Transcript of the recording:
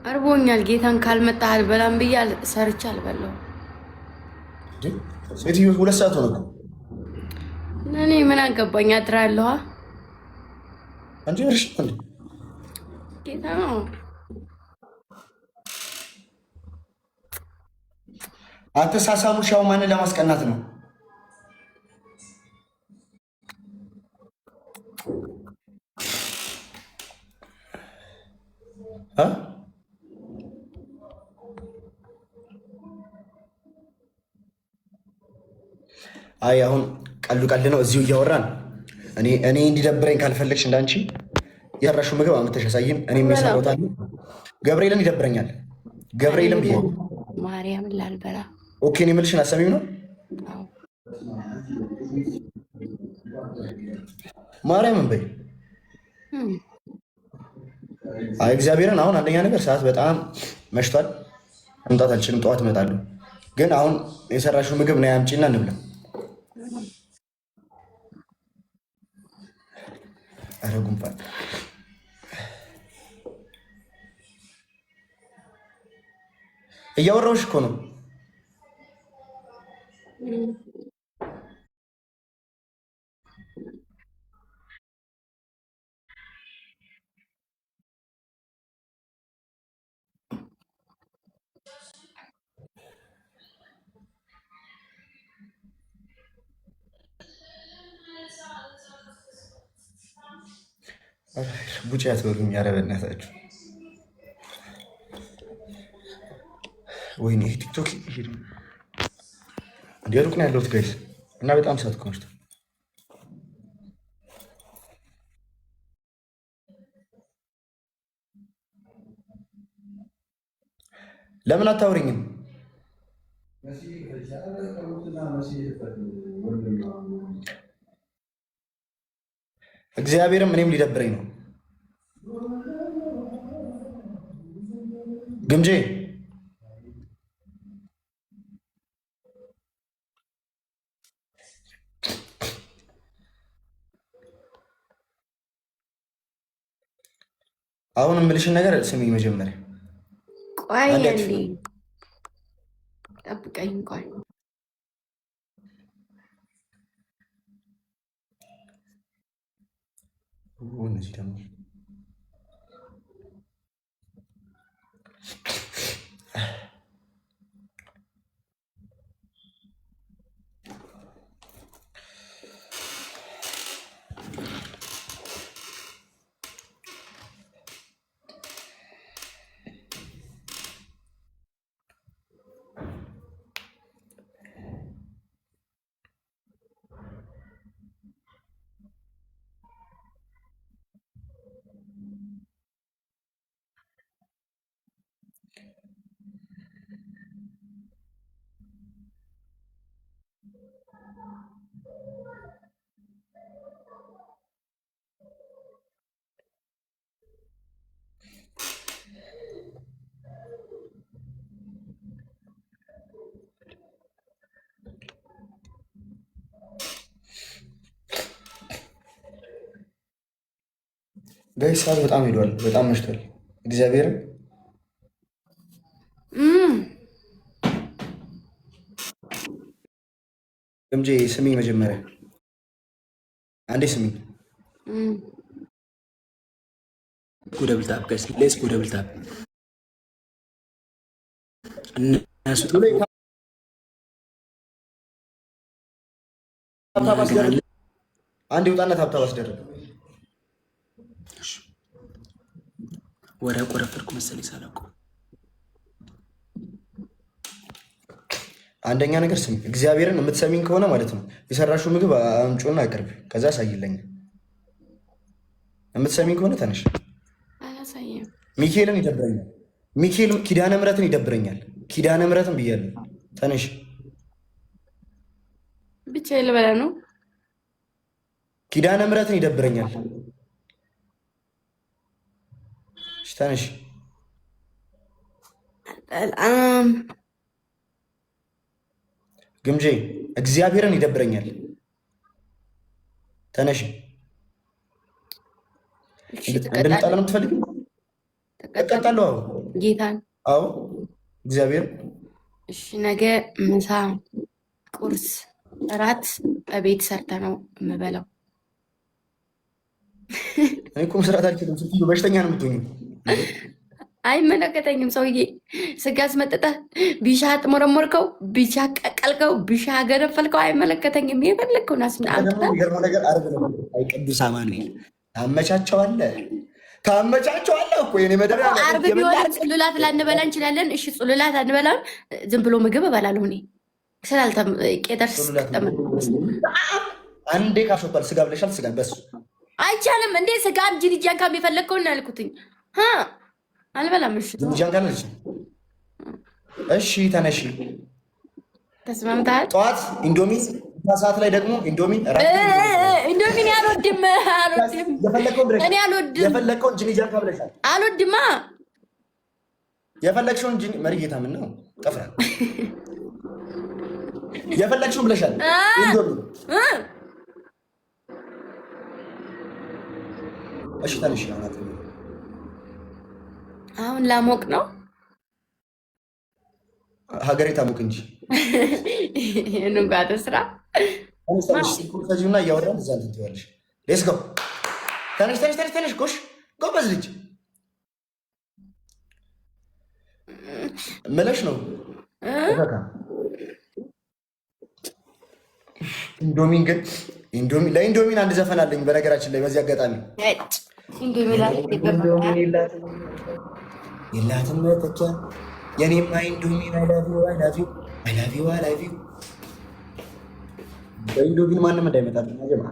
አርቦኛል። ጌታን ካልመጣ አልበላም ብዬ ሰርቼ አልበላው። ሴትዮ 2 ሰዓት ሆነ። እኔ ምን አገባኝ? አድራለሁ። አንቺ እርሽ እንዴ ጌታ ነው። አተሳሳሙ ሻው ማንን ለማስቀናት ነው? አይ አሁን ቀልድ ነው። እዚሁ እያወራን እኔ እንዲደብረኝ ካልፈለግሽ እንዳንቺ የሰራሹ ምግብ አምጥተሽ አሳይን። እኔ የሚሰራውታ ገብርኤልን ይደብረኛል። ገብርኤልን ብዬ ማርያምን ላልበላ ኦኬ። እኔ የምልሽን አሰሚው ነው ማርያምን በይ። አይ እግዚአብሔርን አሁን አንደኛ ነገር ሰዓት በጣም መሽቷል። መምጣት አልችልም። ጠዋት እመጣለሁ። ግን አሁን የሰራሽው ምግብ ነው ያምጪና እንብላ። ኧረ ጉንፋን እያወራሁሽ እኮ ነው። ቡጭ አትበሉኝ፣ ኧረ በእናታችሁ። ወይኔ ቲክቶክ እንደ ሩቅ ነው ያለሁት ጋይስ እና በጣም ሰዓት ኮንስት ለምን አታውሪኝም? እግዚአብሔርም እኔም ሊደብረኝ ነው። ግምጄ አሁን የምልሽን ነገር ስሚ። መጀመሪያ ቆይ እንዴ ጠብቀኝ። ቆይ እነዚህ ደግሞ ጋይስ ሰዓት በጣም ሄዷል። በጣም መሽቷል። እግዚአብሔርም ግምጄ ስሚ፣ መጀመሪያ አንዴ ስሚ። ጎደብልታብ ጋይስ ሌስ ጎደብልታብ እነሱ አንድ ውጣነት ሀብታብ አስደረግ ወደ ቆረፈርኩ መሰለኝ ሳላውቀው። አንደኛ ነገር ስሚ፣ እግዚአብሔርን የምትሰሚኝ ከሆነ ማለት ነው የሰራሽው ምግብ አምጪውና አቅርቢ፣ ከዛ አሳይለኝ። የምትሰሚኝ ከሆነ ተነሽ። ሚካኤልን ይደብረኛል። ሚካኤል ኪዳነ ምሕረትን ይደብረኛል። ኪዳነ ምሕረትን ብያለሁ። ተነሽ። ብቻ ልበላ ነው። ኪዳነ ምሕረትን ይደብረኛል። ተነሽ። ግምጄ እግዚአብሔርን ይደብረኛል። ተነሽ። እንድንጣላ ነው የምትፈልጊው? እቀጣለሁ። ጌታን። አዎ እግዚአብሔር። እሺ ነገ ምሳ፣ ቁርስ፣ እራት በቤት ሰርተ ነው የምበላው። እኔ እኮ መስራት አልችልም ስትዩ በሽተኛ ነው የምትሆኙ። አይመለከተኝም ሰውዬ። ስጋ አስመጥተህ ቢሻ አጥሞረሞርከው፣ ቢሻ ቀቀልከው፣ ቢሻ ገነፈልከው አይመለከተኝም። የፈለግከውን የሚገርመው ነገር ዓርብ ነው። አይ ቅዱስ አማኑኤል ታመቻቸዋለህ እኮ የኔ መደሪያ። ዓርብ ቢሆን ጽሉላት ላንበላ እንችላለን። እሺ ጽሉላት አንበላም። ዝም ብሎ ምግብ እበላለሁ እኔ ቄጠር ስጠመ አንዴ ካሾቷል ስጋ ብለሻል። ስጋ በሱ አይቻልም እንዴ? ስጋ ጅንጃን ካም የፈለግከውን ያልኩትኝ አልበላም። እሺ ጅንጃን ካለች እሺ ተነሺ። ተስማምተሃል? ጠዋት ኢንዶሚ፣ ሰዓት ላይ ደግሞ ኢንዶሚ። ኢንዶሚን አልወድም። እኔ አልወድም። የፈለግከውን ጅንጃን ካብለሻል። አልወድማ። የፈለግሽውን መሪጌታ ምን ነው ጠፍራ የፈለግሽውን ብለሻል። ኢንዶሚ እሺ ተነሽ። አሁን ላሞቅ ነው። ሀገሬ ታሞቅ እንጂ ንጋተ ስራ ና እያወራን እዛ እንትን ትይዋለሽ። ሌስ ጎ ተነሽ ጎሽ ጎበዝ ልጅ ምለሽ ነው። ኢንዶሚን ግን ለኢንዶሚን አንድ ዘፈን አለኝ በነገራችን ላይ በዚህ አጋጣሚ የላትም መተኪያ የኔማ ኢንዶሚን አይላቪው በኢንዶሚን ማንም እንዳይመጣብን ጀማ